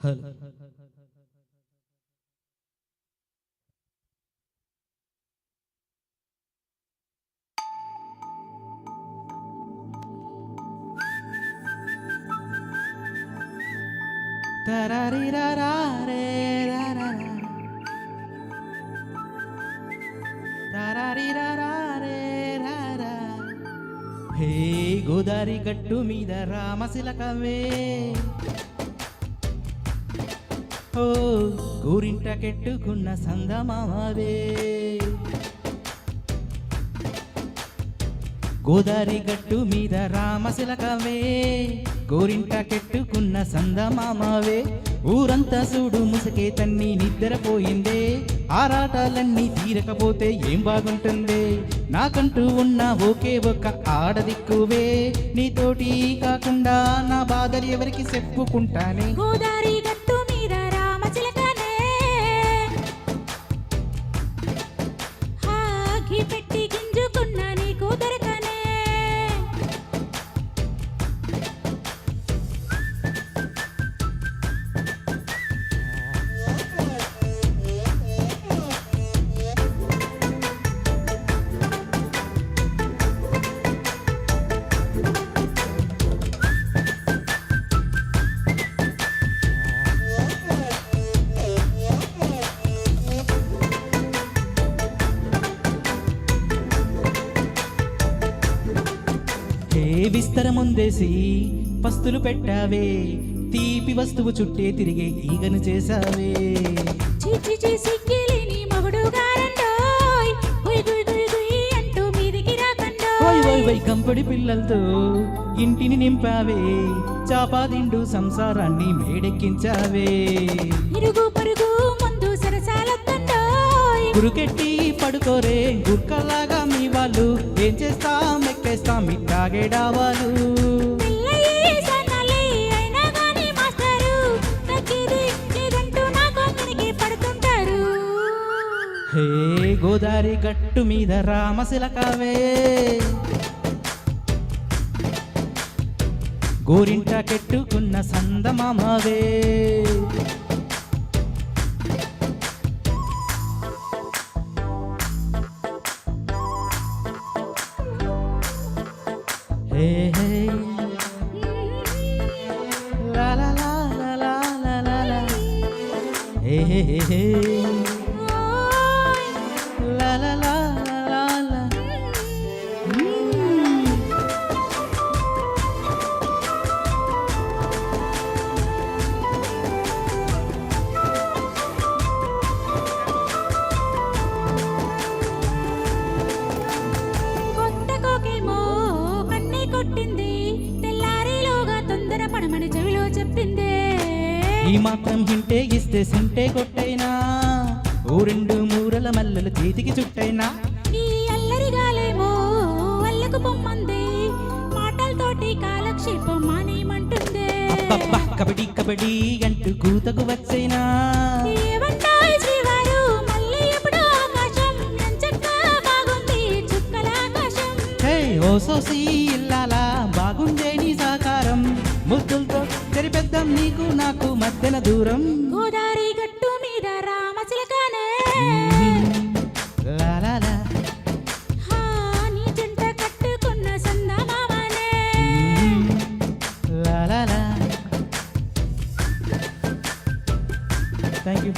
hello తరారిరారే రారారా తరారిరారే రారా హే గోదారి గట్టు మీద రామశిలకవే ఓ గోరింట కెట్టుకున్న సంగమావే గోదారి గట్టు మీద రామశిలకవే గోరింట కెట్టుకున్న సందమామవే ఊరంతా చూడు ముసకే తన్ని నిద్రపోయిందే ఆరాటాలన్నీ తీరకపోతే ఏం బాగుంటుందే నాకంటూ ఉన్న ఒకే ఒక ఆడదిక్కువే నీతోటి కాకుండా నా బాధలు ఎవరికి చెప్పుకుంటానే గోదారి గట్టు మీద రామచిలకనే హాగి పెట్టి గింజుకున్న నీకు దొరకనే విస్తరముందేసి పస్తులు పెట్టావే తీపి వస్తువు చుట్టే తిరిగే ఈగను చేసావే చీచి చేసి గిలిని మగుడు గారండోయ్ గుయ్ గుయ్ గుయ్ గుయ్ అంటూ మీదికి రాకండోయ్ వై వై కంపడి పిల్లలతో ఇంటిని నింపావే చాపాదిండు సంసారాన్ని మేడెక్కించావే ఇరుగు పరుగు ముందు సరసాలొద్దండోయ్ గురుకెట్టి పడుకోరే గుర్కలాగా మీ వాళ్ళు ఏం చేస్తాం ఎక్కేస్తాం ఇట్టాగేడావాలు పిల్లయ్యి సన్నాలి అయినా గాని మాస్టరు తగ్గేది లేదంటూ నా కొంగనికి పడుతుంటారు హే గోదారి గట్టు మీద రామశిలకవే గోరింట కెట్టుకున్న సందమామవే హే హే లా లా లా లా లా లా లా హే హే హే హే ఓయ్ లా లా లా లా లా కొత్త కోకేమో కన్నే కొట్టింది తెల్లారిలోగా తొందర పడమని చెవిలో చెప్పిందే ఈ మాత్రం హింటే ఇస్తే సింటే కొట్టైనా ఓ రెండు మూరల మల్లెల చేతికి చుట్టైనా ఈ అల్లరిగాలేమో అల్లకు పొమ్మంది మాటలతోటి కాలక్షేపం మానేయమంటుందే అబ్బబ్బా కబడ్డీ కబడ్డీ అంటూ కూతకు వచ్చైనా ఏమంటాయ్ శ్రీవారు మళ్ళీ ఎప్పుడో ఆకాశం ఎంచక్కా బాగుంది చుక్కల ఆకాశం హే ఓ సోసి ఇల్లాలా బాగుండే నీ సాకారం ముద్దులతో తెరిపెద్దాం నీకు నాకు మధ్యన దూరం గోదారి గట్టు మీద రామచిలకనే లా లా లా హా నీ జంట కట్టుకున్న సందమామనే లా లా లా థ్యాంక్ యూ